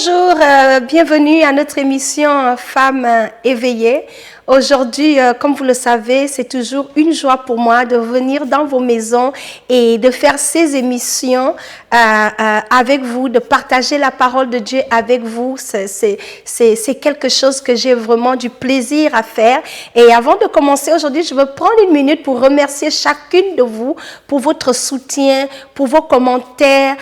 Bonjour, bienvenue à notre émission Femmes éveillées. Aujourd'hui, comme vous le savez, c'est toujours une joie pour moi de venir dans vos maisons et de faire ces émissions avec vous, de partager la parole de Dieu avec vous. C'est quelque chose que j'ai vraiment du plaisir à faire. Et avant de commencer aujourd'hui, je veux prendre une minute pour remercier chacune de vous pour votre soutien, pour vos commentaires,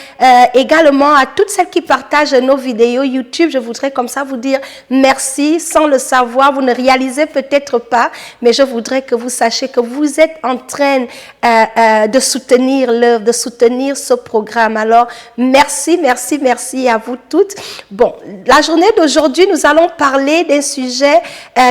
également à toutes celles qui partagent nos vidéos YouTube. Je voudrais comme ça vous dire merci. Sans le savoir, vous ne réalisez peut-être pas, mais je voudrais que vous sachiez que vous êtes en train de soutenir l'œuvre, de soutenir ce programme. Alors, merci, merci, merci à vous toutes. Bon, la journée d'aujourd'hui, nous allons parler d'un sujet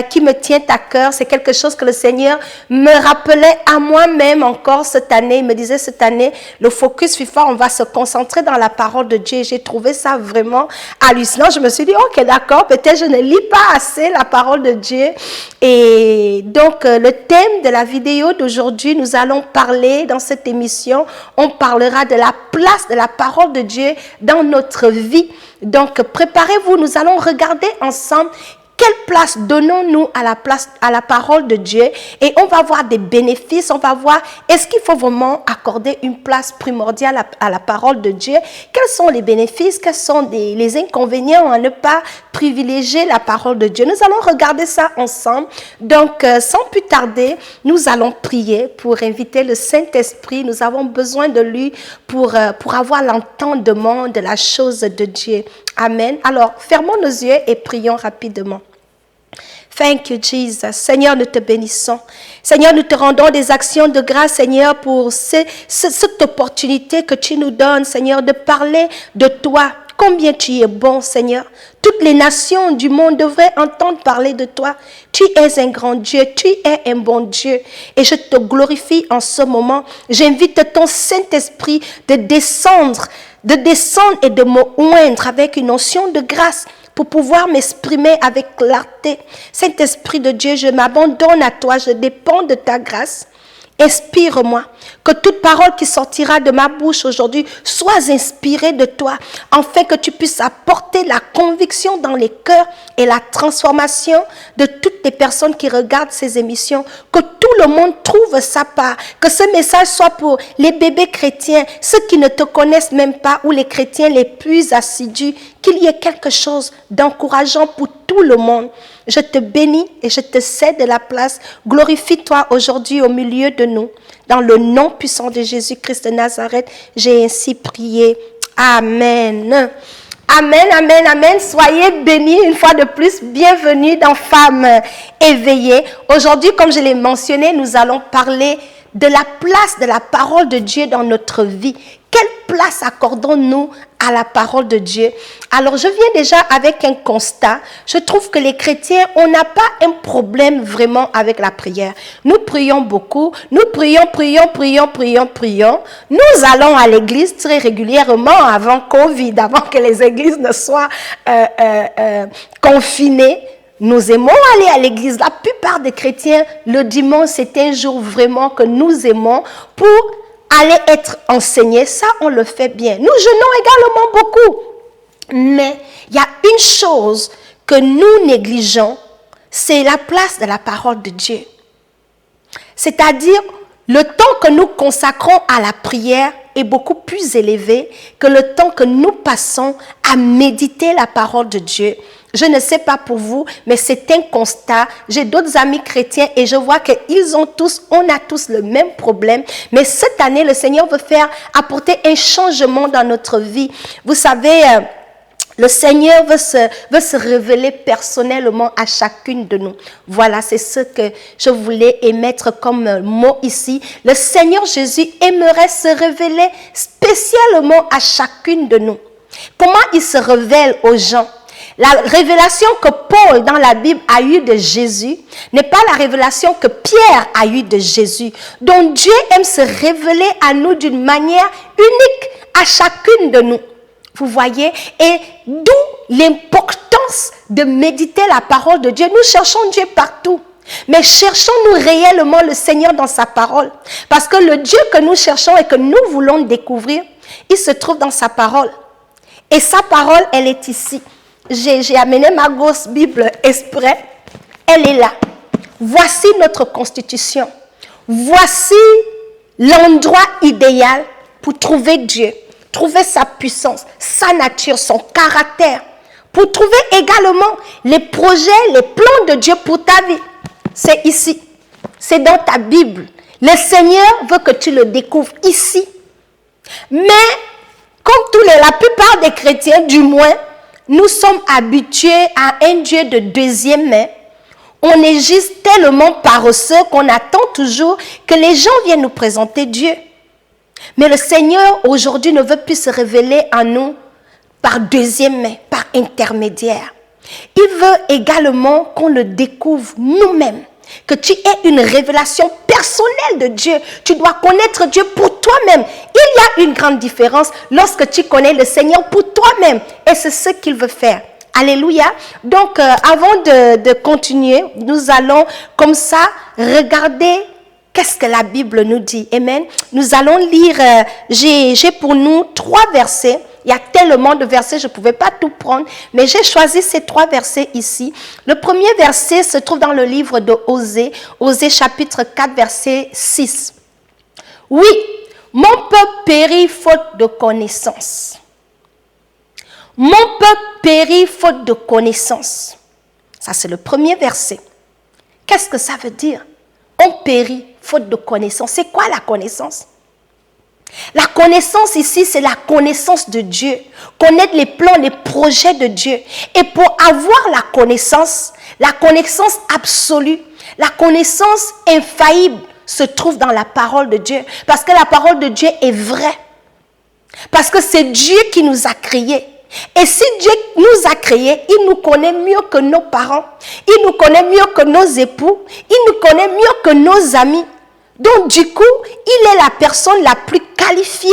qui me tient à cœur. C'est quelque chose que le Seigneur me rappelait à moi-même encore cette année. Il me disait cette année, le focus FIFA, on va se concentrer dans la parole de Dieu. J'ai trouvé ça vraiment hallucinant. Je me suis dit, ok, d'accord, peut-être je ne lis pas assez la parole de Dieu. Et donc, le thème de la vidéo d'aujourd'hui, nous allons parler dans cette émission, on parlera de la place de la parole de Dieu dans notre vie. Donc, préparez-vous, nous allons regarder ensemble quelle place donnons-nous à la parole de Dieu, et on va voir des bénéfices, on va voir est-ce qu'il faut vraiment accorder une place primordiale à la parole de Dieu, quels sont les bénéfices, quels sont les inconvénients à ne pas privilégier la parole de Dieu. Nous allons regarder ça ensemble. Donc, sans plus tarder, nous allons prier pour inviter le Saint-Esprit. Nous avons besoin de lui pour avoir l'entendement de la chose de Dieu. Amen. Alors, fermons nos yeux et prions rapidement. Thank you, Jesus. Seigneur, nous te bénissons. Seigneur, nous te rendons des actions de grâce, Seigneur, pour cette opportunité que tu nous donnes, Seigneur, de parler de toi. Combien tu es bon, Seigneur. Toutes les nations du monde devraient entendre parler de toi. Tu es un grand Dieu, tu es un bon Dieu. Et je te glorifie en ce moment. J'invite ton Saint-Esprit de descendre et de me oindre avec une onction de grâce pour pouvoir m'exprimer avec clarté. Saint-Esprit de Dieu, je m'abandonne à toi, je dépends de ta grâce. Inspire-moi, que toute parole qui sortira de ma bouche aujourd'hui soit inspirée de toi, afin que tu puisses apporter la conviction dans les cœurs et la transformation de toutes les personnes qui regardent ces émissions, que tout le monde trouve sa part, que ce message soit pour les bébés chrétiens, ceux qui ne te connaissent même pas, ou les chrétiens les plus assidus, qu'il y ait quelque chose d'encourageant pour tout le monde. Je te bénis et je te cède la place. Glorifie-toi aujourd'hui au milieu de nous. Dans le nom puissant de Jésus-Christ de Nazareth, j'ai ainsi prié. Amen. Amen, amen, amen. Soyez bénis une fois de plus. Bienvenue dans Femmes éveillées. Aujourd'hui, comme je l'ai mentionné, nous allons parler de la place de la parole de Dieu dans notre vie. Quelle place accordons-nous à la parole de Dieu? Alors, je viens déjà avec un constat. Je trouve que les chrétiens, on n'a pas un problème vraiment avec la prière. Nous prions beaucoup. Nous prions. Nous allons à l'église très régulièrement avant Covid, avant que les églises ne soient confinées. Nous aimons aller à l'église. La plupart des chrétiens, le dimanche, c'est un jour vraiment que nous aimons pour aller être enseignés. Ça, on le fait bien. Nous jeûnons également beaucoup. Mais il y a une chose que nous négligeons, c'est la place de la parole de Dieu. C'est-à-dire, le temps que nous consacrons à la prière est beaucoup plus élevé que le temps que nous passons à méditer la parole de Dieu. Je ne sais pas pour vous, mais c'est un constat. J'ai d'autres amis chrétiens et je vois on a tous le même problème. Mais cette année, le Seigneur veut apporter un changement dans notre vie. Vous savez, le Seigneur veut se révéler personnellement à chacune de nous. Voilà, c'est ce que je voulais émettre comme mot ici. Le Seigneur Jésus aimerait se révéler spécialement à chacune de nous. Comment il se révèle aux gens? La révélation que Paul dans la Bible a eue de Jésus n'est pas la révélation que Pierre a eue de Jésus. Donc Dieu aime se révéler à nous d'une manière unique à chacune de nous. Vous voyez? Et d'où l'importance de méditer la parole de Dieu. Nous cherchons Dieu partout. Mais cherchons-nous réellement le Seigneur dans sa parole? Parce que le Dieu que nous cherchons et que nous voulons découvrir, il se trouve dans sa parole. Et sa parole, elle est ici. j'ai amené ma grosse Bible exprès. Elle est là. Voici notre constitution. Voici l'endroit idéal pour trouver Dieu, trouver sa puissance, sa nature, son caractère, pour trouver également les projets, les plans de Dieu pour ta vie. C'est ici, c'est dans ta Bible. Le Seigneur veut que tu le découvres ici. Mais, comme la plupart des chrétiens, du moins, nous sommes habitués à un Dieu de deuxième main. On est juste tellement paresseux qu'on attend toujours que les gens viennent nous présenter Dieu. Mais le Seigneur, aujourd'hui, ne veut plus se révéler à nous par deuxième main, par intermédiaire. Il veut également qu'on le découvre nous-mêmes, que tu aies une révélation personnelle de Dieu. Tu dois connaître Dieu pour toi-même. Il y a une grande différence lorsque tu connais le Seigneur pour toi-même. Et c'est ce qu'il veut faire. Alléluia. Donc, avant de continuer, nous allons comme ça regarder qu'est-ce que la Bible nous dit. Amen. Nous allons lire, j'ai pour nous 3 versets. Il y a tellement de versets, je ne pouvais pas tout prendre, mais j'ai choisi ces 3 versets ici. Le premier verset se trouve dans le livre de Osée, Osée chapitre 4, verset 6. Oui, mon peuple périt faute de connaissance. Mon peuple périt faute de connaissance. Ça, c'est le premier verset. Qu'est-ce que ça veut dire? On périt faute de connaissance. C'est quoi la connaissance? La connaissance ici, c'est la connaissance de Dieu. Connaître les plans, les projets de Dieu. Et pour avoir la connaissance absolue, la connaissance infaillible se trouve dans la parole de Dieu. Parce que la parole de Dieu est vraie. Parce que c'est Dieu qui nous a créés. Et si Dieu nous a créés, il nous connaît mieux que nos parents. Il nous connaît mieux que nos époux. Il nous connaît mieux que nos amis. Donc du coup, il est la personne la plus qualifiée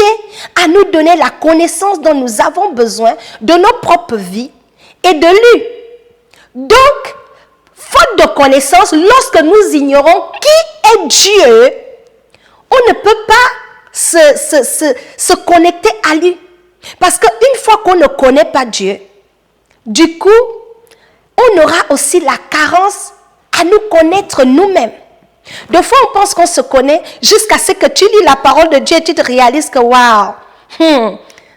à nous donner la connaissance dont nous avons besoin de nos propres vies et de lui. Donc, faute de connaissance, lorsque nous ignorons qui est Dieu, on ne peut pas se connecter à lui. Parce qu'une fois qu'on ne connaît pas Dieu, du coup, on aura aussi la carence à nous connaître nous-mêmes. Des fois, on pense qu'on se connaît jusqu'à ce que tu lis la parole de Dieu et tu te réalises que, waouh,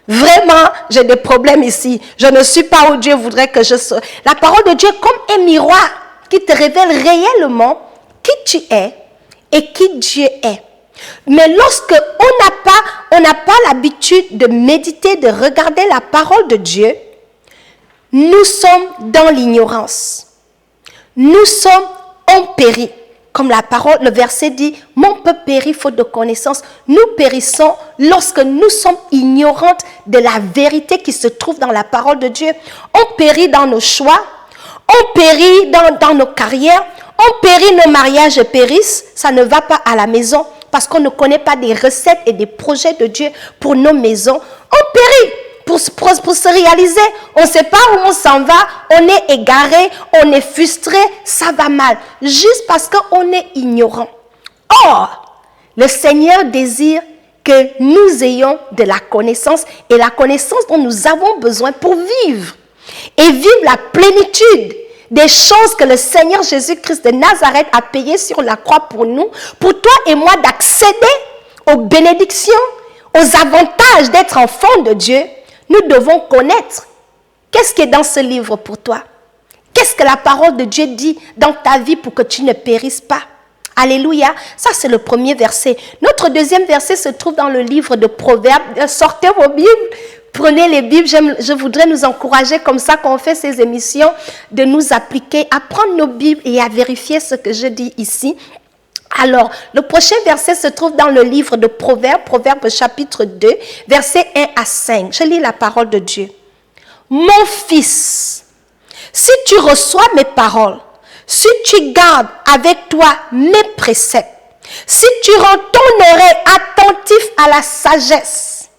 vraiment, j'ai des problèmes ici. Je ne suis pas où Dieu voudrait que je sois. La parole de Dieu est comme un miroir qui te révèle réellement qui tu es et qui Dieu est. Mais lorsque on n'a pas l'habitude de méditer, de regarder la parole de Dieu, nous sommes dans l'ignorance. Nous sommes en péri. Comme le verset dit, mon peuple périt faute de connaissance. Nous périssons lorsque nous sommes ignorantes de la vérité qui se trouve dans la parole de Dieu. On périt dans nos choix, on périt dans nos carrières, on périt, nos mariages périssent, ça ne va pas à la maison parce qu'on ne connaît pas des recettes et des projets de Dieu pour nos maisons. On périt pour se réaliser. On ne sait pas où on s'en va, on est égaré, on est frustré, ça va mal. Juste parce qu'on est ignorant. Or, le Seigneur désire que nous ayons de la connaissance et la connaissance dont nous avons besoin pour vivre. Et vivre la plénitude des choses que le Seigneur Jésus-Christ de Nazareth a payées sur la croix pour nous, pour toi et moi d'accéder aux bénédictions, aux avantages d'être enfant de Dieu. Nous devons connaître qu'est-ce qui est dans ce livre pour toi. Qu'est-ce que la parole de Dieu dit dans ta vie pour que tu ne périsses pas. Alléluia. Ça, c'est le premier verset. Notre deuxième verset se trouve dans le livre de Proverbes. Sortez vos Bibles, prenez les Bibles. Je voudrais nous encourager, comme ça, quand on fait ces émissions, de nous appliquer à prendre nos Bibles et à vérifier ce que je dis ici. Alors, le prochain verset se trouve dans le livre de Proverbes, Proverbes chapitre 2, versets 1 à 5. Je lis la parole de Dieu. Mon fils, si tu reçois mes paroles, si tu gardes avec toi mes préceptes, si tu rends ton oreille attentif à la sagesse,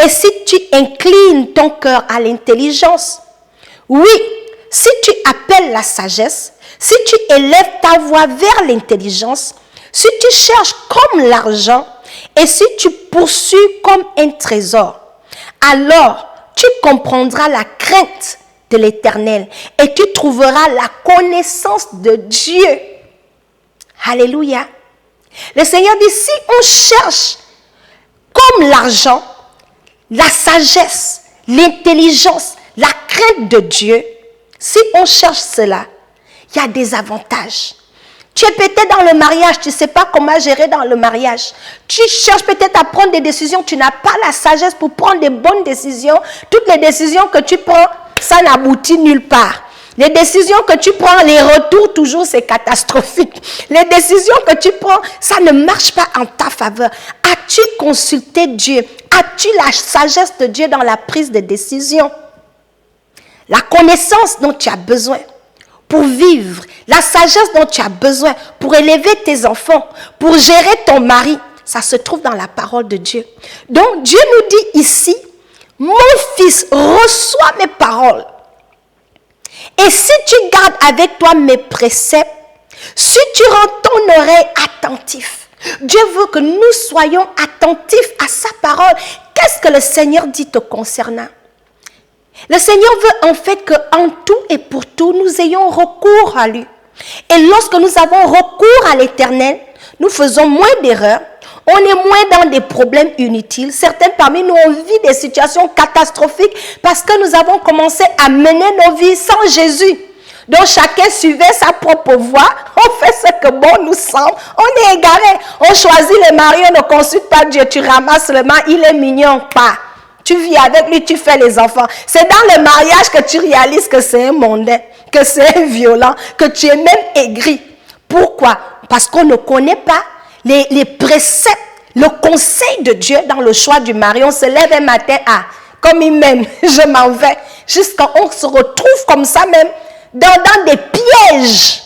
et si tu inclines ton cœur à l'intelligence, oui, si tu appelles la sagesse, si tu élèves ta voix vers l'intelligence, si tu cherches comme l'argent et si tu poursuis comme un trésor, alors tu comprendras la crainte de l'Éternel et tu trouveras la connaissance de Dieu. Alléluia. Le Seigneur dit, si on cherche comme l'argent, la sagesse, l'intelligence, la crainte de Dieu, si on cherche cela, il y a des avantages. Tu es peut-être dans le mariage, tu ne sais pas comment gérer dans le mariage. Tu cherches peut-être à prendre des décisions, tu n'as pas la sagesse pour prendre des bonnes décisions. Toutes les décisions que tu prends, ça n'aboutit nulle part. Les décisions que tu prends, les retours toujours, c'est catastrophique. Les décisions que tu prends, ça ne marche pas en ta faveur. As-tu consulté Dieu? As-tu la sagesse de Dieu dans la prise de décision? La connaissance dont tu as besoin pour vivre, la sagesse dont tu as besoin pour élever tes enfants, pour gérer ton mari, ça se trouve dans la parole de Dieu. Donc Dieu nous dit ici, mon fils, reçois mes paroles. Et si tu gardes avec toi mes préceptes, si tu rends ton oreille attentif, Dieu veut que nous soyons attentifs à sa parole. Qu'est-ce que le Seigneur dit te concernant? Le Seigneur veut en fait qu'en tout et pour tout, nous ayons recours à lui. Et lorsque nous avons recours à l'Éternel, nous faisons moins d'erreurs, on est moins dans des problèmes inutiles. Certains parmi nous ont vécu des situations catastrophiques parce que nous avons commencé à mener nos vies sans Jésus. Donc chacun suivait sa propre voie, on fait ce que bon nous semble, on est égaré. On choisit le mari, on ne consulte pas Dieu, tu ramasses le mari, il est mignon, pas. Tu vis avec lui, tu fais les enfants. C'est dans le mariage que tu réalises que c'est un mondain, que c'est un violent, que tu es même aigri. Pourquoi? Parce qu'on ne connaît pas les préceptes, le conseil de Dieu dans le choix du mari. On se lève un matin, comme il m'aime, je m'en vais. Jusqu'à on se retrouve comme ça même dans des pièges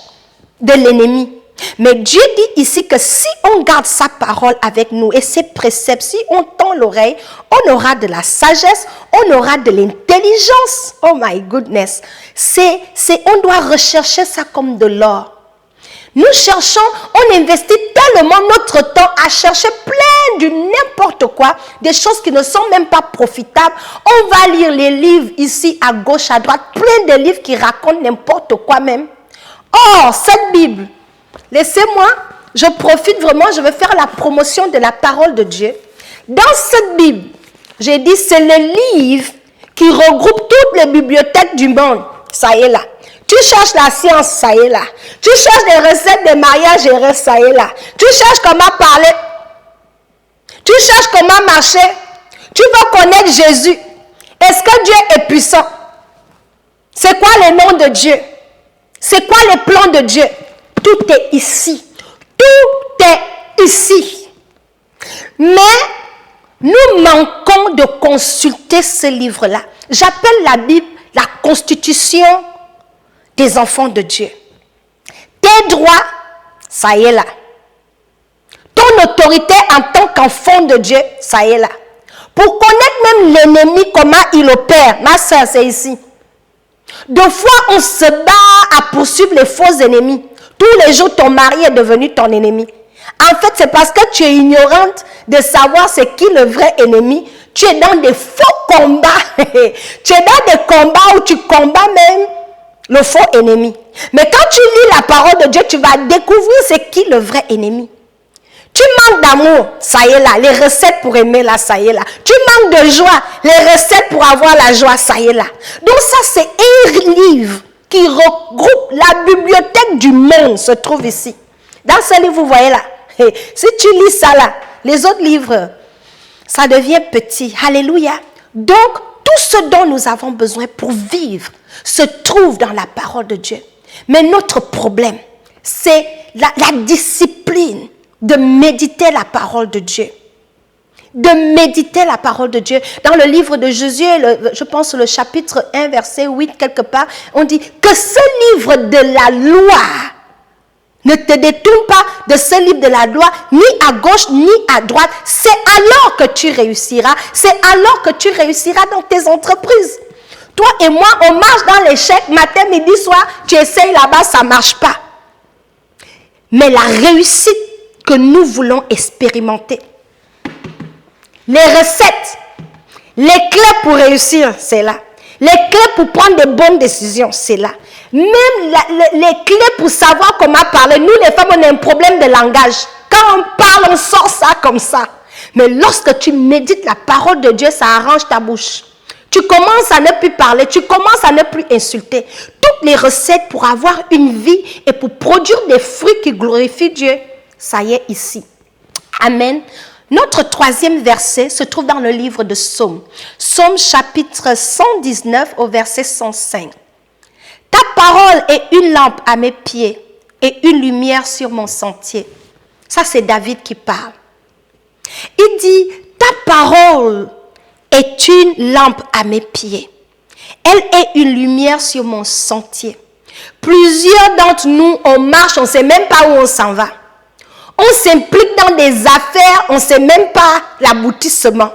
de l'ennemi. Mais Dieu dit ici que si on garde sa parole avec nous et ses préceptes, si on tend l'oreille, on aura de la sagesse, on aura de l'intelligence. Oh my goodness. On doit rechercher ça comme de l'or. Nous cherchons, on investit tellement notre temps à chercher plein de n'importe quoi, des choses qui ne sont même pas profitables. On va lire les livres ici à gauche, à droite, plein de livres qui racontent n'importe quoi même. Or, cette Bible, laissez-moi, je profite vraiment, je veux faire la promotion de la parole de Dieu. Dans cette Bible, j'ai dit, c'est le livre qui regroupe toutes les bibliothèques du monde. Ça y est là. Tu cherches la science, ça y est là. Tu cherches des recettes de mariage, ça y est là. Tu cherches comment parler. Tu cherches comment marcher. Tu veux connaître Jésus. Est-ce que Dieu est puissant? C'est quoi le nom de Dieu? C'est quoi les plans de Dieu? Tout est ici. Tout est ici. Mais nous manquons de consulter ce livre-là. J'appelle la Bible la constitution des enfants de Dieu. Tes droits, ça y est là. Ton autorité en tant qu'enfant de Dieu, ça y est là. Pour connaître même l'ennemi, comment il opère, ma soeur, c'est ici. Deux fois, on se bat à poursuivre les faux ennemis. Tous les jours, ton mari est devenu ton ennemi. En fait, c'est parce que tu es ignorante de savoir c'est qui le vrai ennemi. Tu es dans des faux combats. Tu es dans des combats où tu combats même le faux ennemi. Mais quand tu lis la parole de Dieu, tu vas découvrir c'est qui le vrai ennemi. Tu manques d'amour, ça y est là. Les recettes pour aimer là, ça y est là. Tu manques de joie, les recettes pour avoir la joie, ça y est là. Donc ça, c'est un livre qui regroupe la bibliothèque du monde, se trouve ici. Dans ce livre, vous voyez là. Si tu lis ça là, les autres livres, ça devient petit. Alléluia. Donc, tout ce dont nous avons besoin pour vivre se trouve dans la parole de Dieu. Mais notre problème, c'est la discipline de méditer la parole de Dieu. De méditer la parole de Dieu. Dans le livre de Josué, je pense le chapitre 1, verset 8, quelque part, on dit que ce livre de la loi ne te détourne pas de ce livre de la loi, ni à gauche, ni à droite. C'est alors que tu réussiras. C'est alors que tu réussiras dans tes entreprises. Toi et moi, on marche dans l'échec, matin, midi, soir. Tu essayes là-bas, ça ne marche pas. Mais la réussite que nous voulons expérimenter, les recettes, les clés pour réussir, c'est là. Les clés pour prendre de bonnes décisions, c'est là. Même les clés pour savoir comment parler. Nous, les femmes, on a un problème de langage. Quand on parle, on sort ça comme ça. Mais lorsque tu médites la parole de Dieu, ça arrange ta bouche. Tu commences à ne plus parler, tu commences à ne plus insulter. Toutes les recettes pour avoir une vie et pour produire des fruits qui glorifient Dieu, ça y est ici. Amen. Notre troisième verset se trouve dans le livre de Psaume. Psaume chapitre 119 au verset 105. Ta parole est une lampe à mes pieds et une lumière sur mon sentier. Ça, c'est David qui parle. Il dit, ta parole est une lampe à mes pieds. Elle est une lumière sur mon sentier. Plusieurs d'entre nous, on marche, on ne sait même pas où on s'en va. On s'implique dans des affaires, on ne sait même pas l'aboutissement.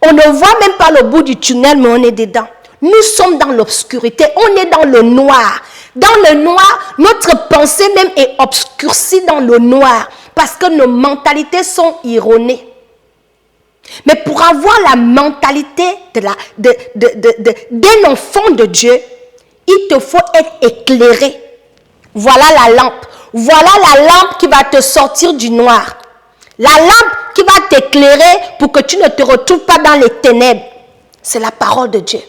On ne voit même pas le bout du tunnel, mais on est dedans. Nous sommes dans l'obscurité, on est dans le noir. Dans le noir, notre pensée même est obscurcie dans le noir parce que nos mentalités sont erronées. Mais pour avoir la mentalité d'un enfant de Dieu, il te faut être éclairé. Voilà la lampe. Voilà la lampe qui va te sortir du noir. La lampe qui va t'éclairer pour que tu ne te retrouves pas dans les ténèbres. C'est la parole de Dieu.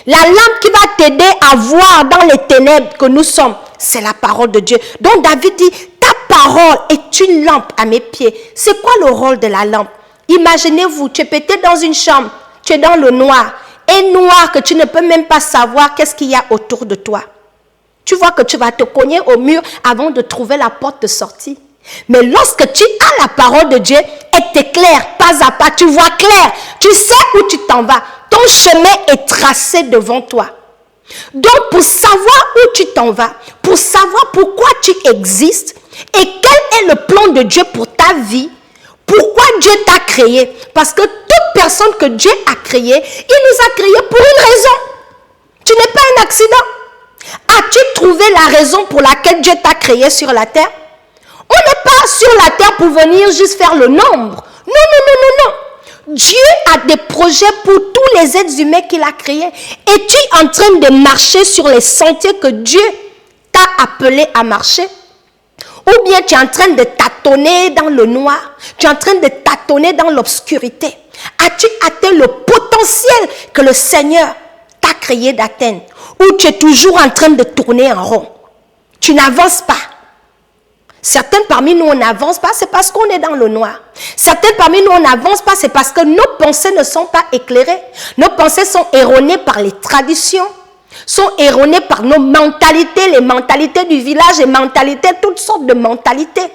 La lampe qui va t'aider à voir dans les ténèbres que nous sommes, c'est la parole de Dieu. Donc David dit, ta parole est une lampe à mes pieds. C'est quoi le rôle de la lampe? Imaginez-vous, tu es peut-être dans une chambre, tu es dans le noir. Et noir que tu ne peux même pas savoir qu'est-ce qu'il y a autour de toi. Tu vois que tu vas te cogner au mur avant de trouver la porte de sortie. Mais lorsque tu as la parole de Dieu, elle t'éclaire pas à pas. Tu vois clair, tu sais où tu t'en vas. Ton chemin est tracé devant toi. Donc pour savoir où tu t'en vas, pour savoir pourquoi tu existes et quel est le plan de Dieu pour ta vie, pourquoi Dieu t'a créé. Parce que toute personne que Dieu a créée, il nous a créés pour une raison. Tu n'es pas un accident. As-tu trouvé la raison pour laquelle Dieu t'a créé sur la terre? On n'est pas sur la terre pour venir juste faire le nombre. Non, non, non, non, non. Dieu a des projets pour tous les êtres humains qu'il a créés. Et tu es en train de marcher sur les sentiers que Dieu t'a appelé à marcher. Ou bien tu es en train de tâtonner dans le noir. Tu es en train de tâtonner dans l'obscurité. As-tu atteint le potentiel que le Seigneur t'a créé d'atteindre? Ou tu es toujours en train de tourner en rond? Tu n'avances pas. Certains parmi nous, on n'avance pas, c'est parce qu'on est dans le noir. Certains parmi nous, on n'avance pas, c'est parce que nos pensées ne sont pas éclairées. Nos pensées sont erronées par les traditions, sont erronées par nos mentalités, les mentalités du village, les mentalités, toutes sortes de mentalités.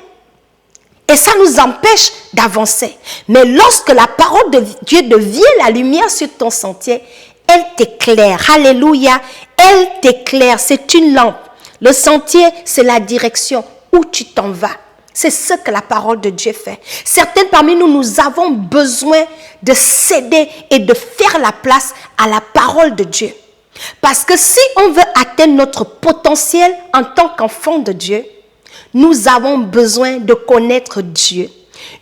Et ça nous empêche d'avancer. Mais lorsque la parole de Dieu devient la lumière sur ton sentier, elle t'éclaire. Alléluia. Elle t'éclaire. C'est une lampe. Le sentier, c'est la direction où tu t'en vas. C'est ce que la parole de Dieu fait. Certains parmi nous, nous avons besoin de céder et de faire la place à la parole de Dieu. Parce que si on veut atteindre notre potentiel en tant qu'enfant de Dieu, nous avons besoin de connaître Dieu.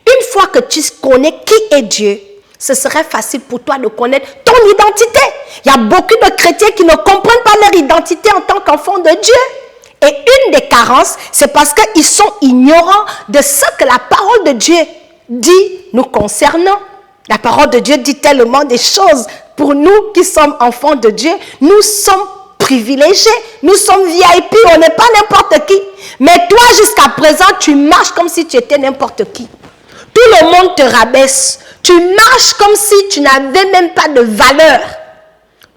Une fois que tu connais qui est Dieu, ce serait facile pour toi de connaître ton identité. Il y a beaucoup de chrétiens qui ne comprennent pas leur identité en tant qu'enfants de Dieu. Et une des carences, c'est parce qu'ils sont ignorants de ce que la parole de Dieu dit nous concernant. La parole de Dieu dit tellement des choses pour nous qui sommes enfants de Dieu. Nous sommes privilégiés, nous sommes VIP, on n'est pas n'importe qui. Mais toi, jusqu'à présent, tu marches comme si tu étais n'importe qui. Tout le monde te rabaisse. Tu marches comme si tu n'avais même pas de valeur.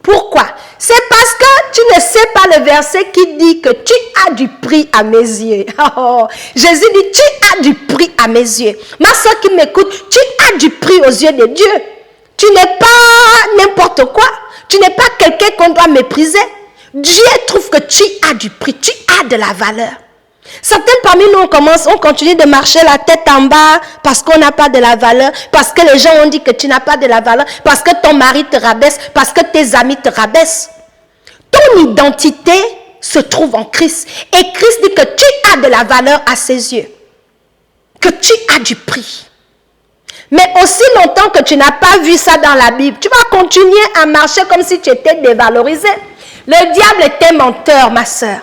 Pourquoi? C'est parce que tu ne sais pas le verset qui dit que tu as du prix à mes yeux. Oh, Jésus dit, tu as du prix à mes yeux. Ma soeur qui m'écoute, tu as du prix aux yeux de Dieu. Tu n'es pas n'importe quoi. Tu n'es pas quelqu'un qu'on doit mépriser. Dieu trouve que tu as du prix, tu as de la valeur. Certains parmi nous, on continue de marcher la tête en bas parce qu'on n'a pas de la valeur, parce que les gens ont dit que tu n'as pas de la valeur, parce que ton mari te rabaisse, parce que tes amis te rabaissent. Ton identité se trouve en Christ. Et Christ dit que tu as de la valeur à ses yeux. Que tu as du prix. Mais aussi longtemps que tu n'as pas vu ça dans la Bible, tu vas continuer à marcher comme si tu étais dévalorisé. Le diable était menteur, ma sœur.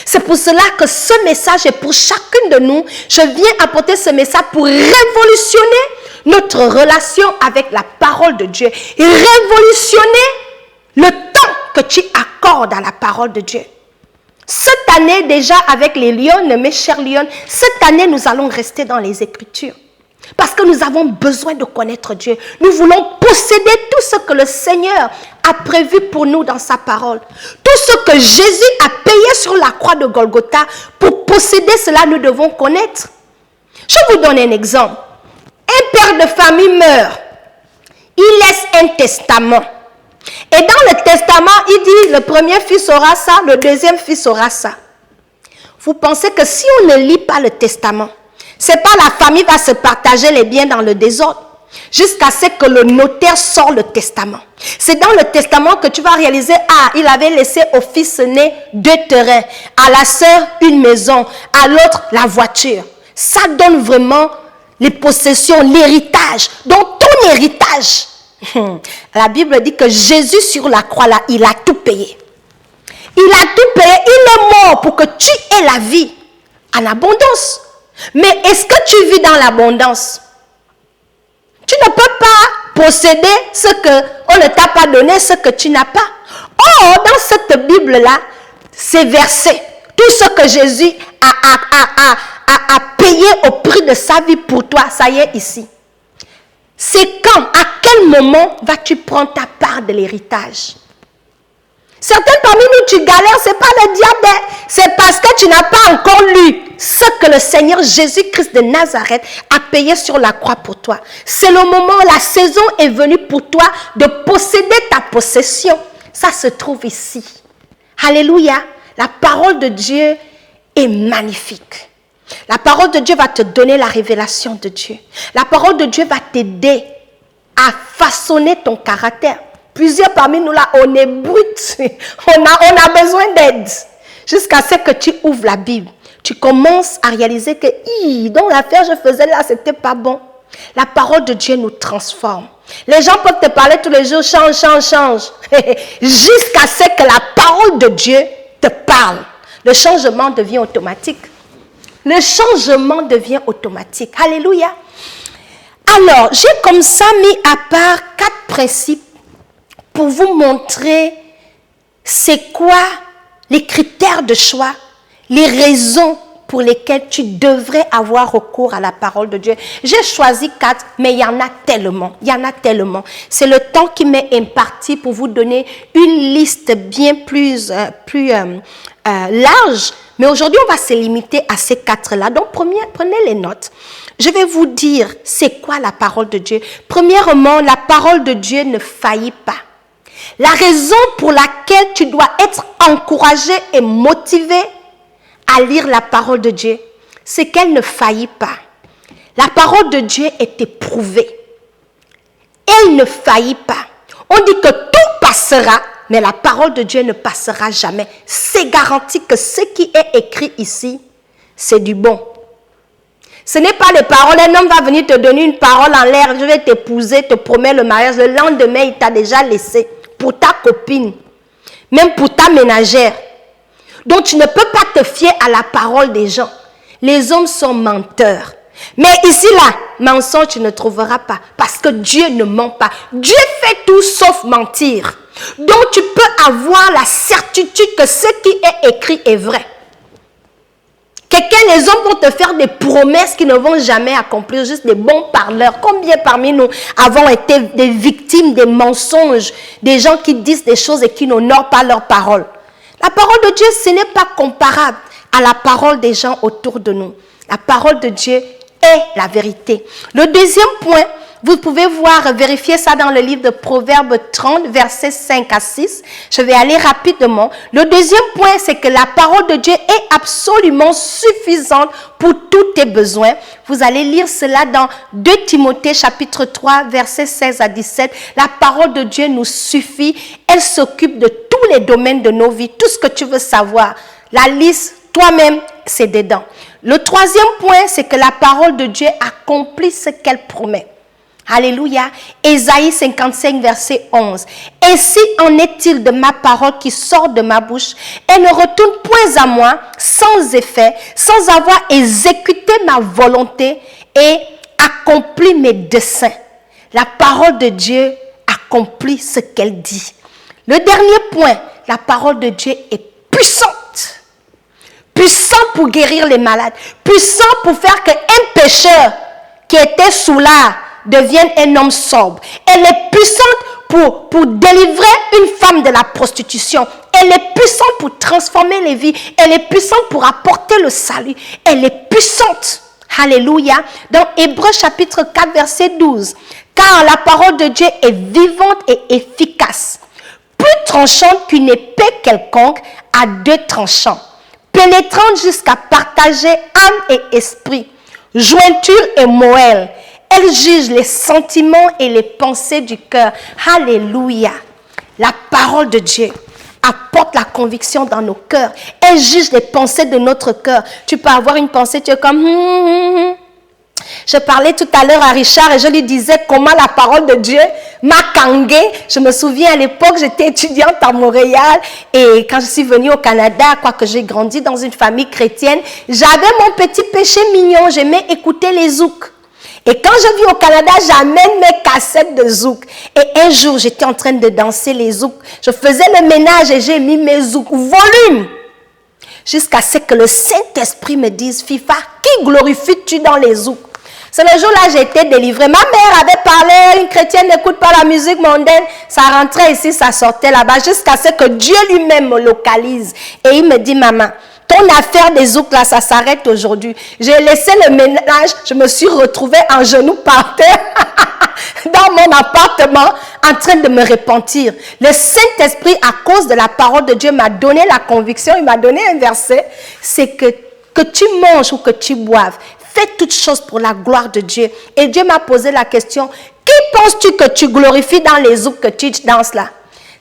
C'est pour cela que ce message est pour chacune de nous. Je viens apporter ce message pour révolutionner notre relation avec la parole de Dieu. Et révolutionner le temps que tu accordes à la parole de Dieu. Cette année déjà avec les lions, mes chers lions, cette année nous allons rester dans les Écritures. Parce que nous avons besoin de connaître Dieu. Nous voulons posséder tout ce que le Seigneur a prévu pour nous dans sa parole. Tout ce que Jésus a payé sur la croix de Golgotha, pour posséder cela, nous devons connaître. Je vous donne un exemple. Un père de famille meurt. Il laisse un testament. Et dans le testament, il dit, le premier fils aura ça, le deuxième fils aura ça. Vous pensez que si on ne lit pas le testament, c'est pas la famille va se partager les biens dans le désordre, jusqu'à ce que le notaire sort le testament. C'est dans le testament que tu vas réaliser, ah, il avait laissé au fils aîné 2 terrains, à la sœur une maison, à l'autre la voiture. Ça donne vraiment les possessions, l'héritage. Donc ton héritage, la Bible dit que Jésus sur la croix là, il a tout payé. Il a tout payé, il est mort pour que tu aies la vie en abondance. Mais est-ce que tu vis dans l'abondance? Tu ne peux pas posséder ce qu'on ne t'a pas donné, ce que tu n'as pas. Or, dans cette Bible-là, c'est versé. Tout ce que Jésus a payé au prix de sa vie pour toi, ça y est ici. C'est quand, à quel moment vas-tu prendre ta part de l'héritage? Certains parmi nous, tu galères, ce n'est pas le diable, c'est parce que tu n'as pas encore lu ce que le Seigneur Jésus-Christ de Nazareth a payé sur la croix pour toi. C'est le moment, la saison est venue pour toi de posséder ta possession. Ça se trouve ici. Alléluia. La parole de Dieu est magnifique. La parole de Dieu va te donner la révélation de Dieu. La parole de Dieu va t'aider à façonner ton caractère. Plusieurs parmi nous là, on est brut. On a besoin d'aide. Jusqu'à ce que tu ouvres la Bible. Tu commences à réaliser que, dans l'affaire que je faisais là, c'était pas bon. La parole de Dieu nous transforme. Les gens peuvent te parler tous les jours, change, change, change. Jusqu'à ce que la parole de Dieu te parle. Le changement devient automatique. Le changement devient automatique. Alléluia. Alors, j'ai comme ça mis à part 4 principes pour vous montrer c'est quoi les critères de choix, les raisons pour lesquelles tu devrais avoir recours à la parole de Dieu. J'ai choisi 4, mais il y en a tellement. Il y en a tellement. C'est le temps qui m'est imparti pour vous donner une liste bien plus large. Mais aujourd'hui, on va se limiter à ces 4-là. Donc, prenez les notes. Je vais vous dire c'est quoi la parole de Dieu. Premièrement, la parole de Dieu ne faillit pas. La raison pour laquelle tu dois être encouragé et motivé à lire la parole de Dieu, c'est qu'elle ne faillit pas. La parole de Dieu est éprouvée. Elle ne faillit pas. On dit que tout passera, mais la parole de Dieu ne passera jamais. C'est garanti que ce qui est écrit ici, c'est du bon. Ce n'est pas des paroles, un homme va venir te donner une parole en l'air, je vais t'épouser, te promettre le mariage, le lendemain il t'a déjà laissé. Pour ta copine, même pour ta ménagère. Donc tu ne peux pas te fier à la parole des gens. Les hommes sont menteurs. Mais ici là, mensonge tu ne trouveras pas. Parce que Dieu ne ment pas. Dieu fait tout sauf mentir. Donc tu peux avoir la certitude que ce qui est écrit est vrai. Les hommes vont te faire des promesses qui ne vont jamais accomplir, juste des bons parleurs. Combien parmi nous avons été des victimes des mensonges, des gens qui disent des choses et qui n'honorent pas leurs paroles. La parole de Dieu, ce n'est pas comparable à la parole des gens autour de nous. La parole de Dieu est la vérité. Le deuxième point, vous pouvez vérifier ça dans le livre de Proverbes 30, versets 5 à 6. Je vais aller rapidement. Le deuxième point, c'est que la parole de Dieu est absolument suffisante pour tous tes besoins. Vous allez lire cela dans 2 Timothée, chapitre 3, versets 16 à 17. La parole de Dieu nous suffit. Elle s'occupe de tous les domaines de nos vies. Tout ce que tu veux savoir. La liste, toi-même, c'est dedans. Le troisième point, c'est que la parole de Dieu accomplit ce qu'elle promet. Alléluia. Ésaïe 55, verset 11. Ainsi en est-il de ma parole qui sort de ma bouche. Elle ne retourne point à moi sans effet, sans avoir exécuté ma volonté et accompli mes desseins. La parole de Dieu accomplit ce qu'elle dit. Le dernier point, la parole de Dieu est puissante. Puissant pour guérir les malades. Puissant pour faire qu'un pécheur qui était soulard devienne un homme sobre. Elle est puissante pour délivrer une femme de la prostitution. Elle est puissante pour transformer les vies. Elle est puissante pour apporter le salut. Elle est puissante. Alléluia. Dans Hébreux chapitre 4, verset 12. Car la parole de Dieu est vivante et efficace, plus tranchante qu'une épée quelconque à deux tranchants, pénétrante jusqu'à partager âme et esprit, jointure et moelle. Elle juge les sentiments et les pensées du cœur. Alléluia. La parole de Dieu apporte la conviction dans nos cœurs. Elle juge les pensées de notre cœur. Tu peux avoir une pensée, tu es comme... Je parlais tout à l'heure à Richard et je lui disais comment la parole de Dieu m'a kangé. Je me souviens à l'époque, j'étais étudiante à Montréal et quand je suis venue au Canada, quoique j'ai grandi dans une famille chrétienne, j'avais mon petit péché mignon, j'aimais écouter les zouks. Et quand je vis au Canada, j'amène mes cassettes de zouk. Et un jour, j'étais en train de danser les zouks. Je faisais le ménage et j'ai mis mes zouks volume. Jusqu'à ce que le Saint-Esprit me dise, Fifa, qui glorifies-tu dans les zouks? C'est le jour-là j'ai été délivrée. Ma mère avait parlé, une chrétienne n'écoute pas la musique mondaine. Ça rentrait ici, ça sortait là-bas, jusqu'à ce que Dieu lui-même me localise. Et il me dit, maman, ton affaire des zouks là, ça s'arrête aujourd'hui. J'ai laissé le ménage, je me suis retrouvée en genoux par terre dans mon appartement en train de me repentir. Le Saint-Esprit, à cause de la parole de Dieu, m'a donné la conviction, il m'a donné un verset, c'est que tu manges ou que tu boives, fais toutes choses pour la gloire de Dieu. Et Dieu m'a posé la question, qui penses-tu que tu glorifies dans les zouks que tu danses là?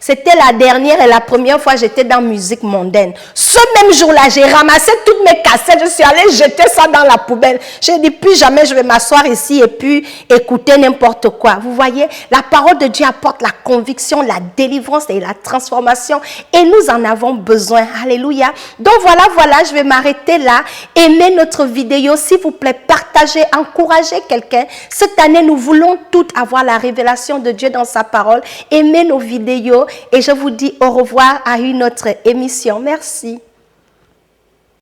C'était la dernière et la première fois que j'étais dans musique mondaine. Ce même jour-là, j'ai ramassé toutes mes cassettes, je suis allée jeter ça dans la poubelle. J'ai dit, plus jamais je vais m'asseoir ici et puis écouter n'importe quoi. Vous voyez, la parole de Dieu apporte la conviction, la délivrance et la transformation. Et nous en avons besoin. Alléluia. Donc voilà, je vais m'arrêter là. Aimez notre vidéo, s'il vous plaît, partagez, encouragez quelqu'un. Cette année, nous voulons toutes avoir la révélation de Dieu dans sa parole. Aimez nos vidéos. Et je vous dis au revoir à une autre émission. Merci.